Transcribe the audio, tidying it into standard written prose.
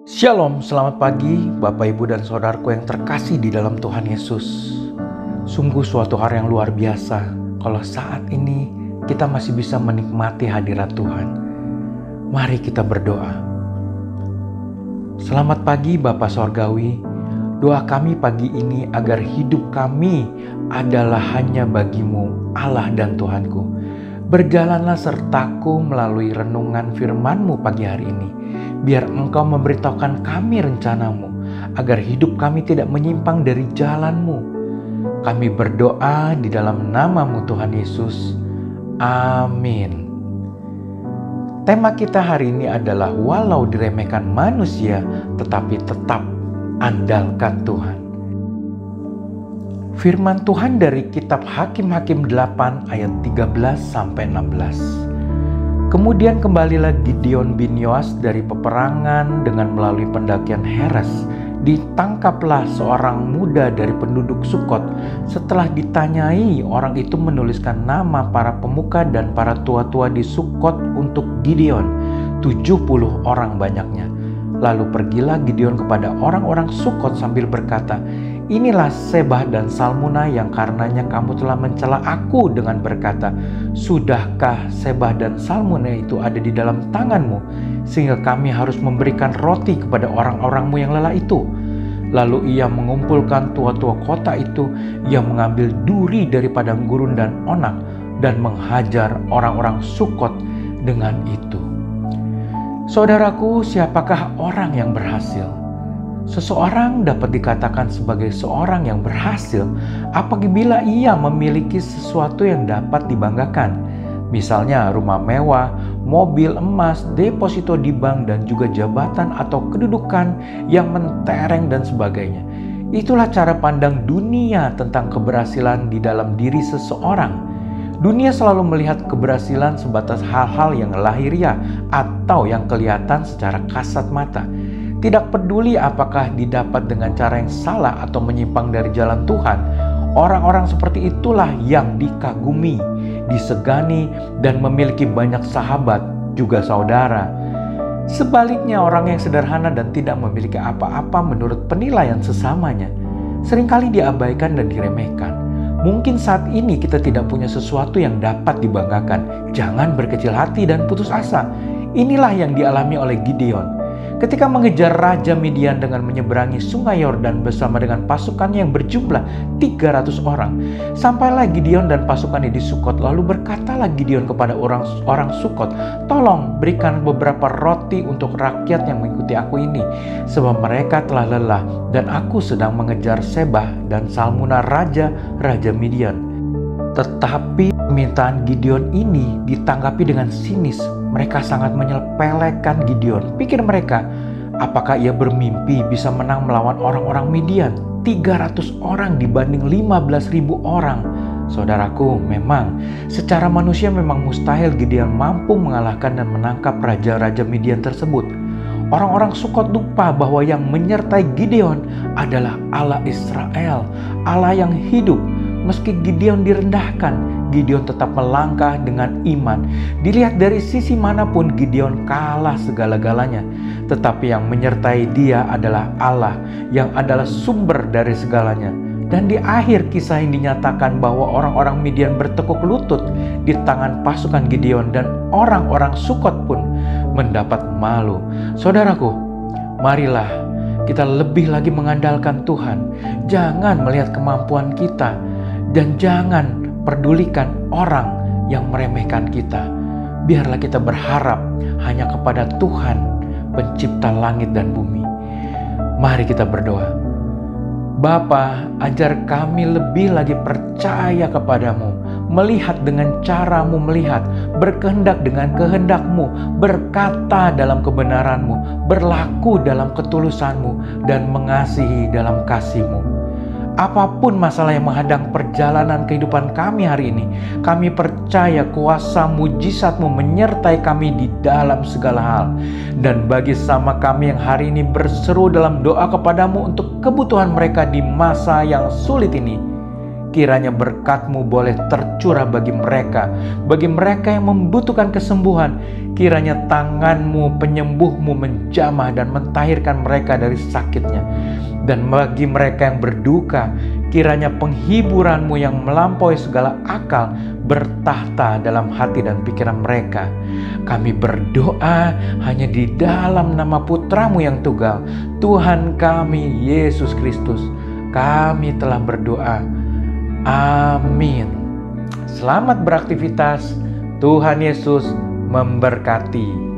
Shalom, selamat pagi Bapak Ibu dan Saudaraku yang terkasih di dalam Tuhan Yesus. Sungguh suatu hari yang luar biasa kalau saat ini kita masih bisa menikmati hadirat Tuhan. Mari kita berdoa. Selamat pagi Bapa Sorgawi. Doa kami pagi ini agar hidup kami adalah hanya bagi-Mu, Allah dan Tuhanku. Berjalanlah sertaku melalui renungan firman-Mu pagi hari ini. Biar Engkau memberitahukan kami rencana-Mu, agar hidup kami tidak menyimpang dari jalan-Mu. Kami berdoa di dalam nama-Mu Tuhan Yesus. Amin. Tema kita hari ini adalah walau diremehkan manusia, tetapi tetap andalkan Tuhan. Firman Tuhan dari kitab Hakim-Hakim 8 ayat 13-16. Kemudian kembalilah Gideon bin Yoas dari peperangan dengan melalui pendakian Heres. Ditangkaplah seorang muda dari penduduk Sukot. Setelah ditanyai, orang itu menuliskan nama para pemuka dan para tua-tua di Sukot untuk Gideon. 70 orang banyaknya. Lalu pergilah Gideon kepada orang-orang Sukot sambil berkata, "Inilah Sebah dan Salmuna yang karenanya kamu telah mencela aku dengan berkata, sudahkah Sebah dan Salmuna itu ada di dalam tanganmu, sehingga kami harus memberikan roti kepada orang-orangmu yang lelah itu?" Lalu ia mengumpulkan tua-tua kota itu, ia mengambil duri dari padang gurun dan onak, dan menghajar orang-orang Sukot dengan itu. Saudaraku, siapakah orang yang berhasil? Seseorang dapat dikatakan sebagai seorang yang berhasil apabila ia memiliki sesuatu yang dapat dibanggakan. Misalnya rumah mewah, mobil emas, deposito di bank, dan juga jabatan atau kedudukan yang mentereng dan sebagainya. Itulah cara pandang dunia tentang keberhasilan di dalam diri seseorang. Dunia selalu melihat keberhasilan sebatas hal-hal yang lahiriah atau yang kelihatan secara kasat mata. Tidak peduli apakah didapat dengan cara yang salah atau menyimpang dari jalan Tuhan, orang-orang seperti itulah yang dikagumi, disegani, dan memiliki banyak sahabat, juga saudara. Sebaliknya, orang yang sederhana dan tidak memiliki apa-apa menurut penilaian sesamanya, seringkali diabaikan dan diremehkan. Mungkin saat ini kita tidak punya sesuatu yang dapat dibanggakan. Jangan berkecil hati dan putus asa. Inilah yang dialami oleh Gideon. Ketika mengejar Raja Midian dengan menyeberangi sungai Yordan bersama dengan pasukannya yang berjumlah 300 orang. Sampailah Gideon dan pasukannya di Sukot. Lalu berkatalah Gideon kepada orang Sukot, "Tolong berikan beberapa roti untuk rakyat yang mengikuti aku ini, sebab mereka telah lelah dan aku sedang mengejar Sebah dan Salmuna Raja Midian." Tetapi permintaan Gideon ini ditanggapi dengan sinis. Mereka sangat menyepelekan Gideon. Pikir mereka, apakah ia bermimpi bisa menang melawan orang-orang Midian? 300 orang dibanding 15.000 orang. Saudaraku, memang secara manusia memang mustahil Gideon mampu mengalahkan dan menangkap raja-raja Midian tersebut. Orang-orang Sukot lupa bahwa yang menyertai Gideon adalah Allah Israel, Allah yang hidup. Meski Gideon direndahkan, Gideon tetap melangkah dengan iman. Dilihat dari sisi manapun, Gideon kalah segala-galanya. Tetapi yang menyertai dia adalah Allah, yang adalah sumber dari segalanya. Dan di akhir kisah ini dinyatakan bahwa orang-orang Midian bertekuk lutut di tangan pasukan Gideon, dan orang-orang Sukot pun mendapat malu. Saudaraku, marilah kita lebih lagi mengandalkan Tuhan. Jangan melihat kemampuan kita, dan jangan pedulikan orang yang meremehkan kita. Biarlah kita berharap hanya kepada Tuhan, pencipta langit dan bumi. Mari kita berdoa. Bapa, ajar kami lebih lagi percaya kepadamu, melihat dengan caramu melihat, berkehendak dengan kehendakmu, berkata dalam kebenaranmu, berlaku dalam ketulusanmu, dan mengasihi dalam kasihmu. Apapun masalah yang menghadang perjalanan kehidupan kami hari ini, kami percaya kuasa mujizat-Mu menyertai kami di dalam segala hal. Dan bagi sama kami yang hari ini berseru dalam doa kepadamu untuk kebutuhan mereka di masa yang sulit ini, Kiranya berkat-Mu boleh tercurah bagi mereka yang membutuhkan kesembuhan. Kiranya tangan-Mu, penyembuh-Mu menjamah dan mentahirkan mereka dari sakitnya. Dan bagi mereka yang berduka, kiranya penghiburan-Mu yang melampaui segala akal bertahta dalam hati dan pikiran mereka. Kami berdoa hanya di dalam nama Putra-Mu yang tunggal, Tuhan kami Yesus Kristus. Kami telah berdoa. Amin. Selamat beraktivitas. Tuhan Yesus memberkati.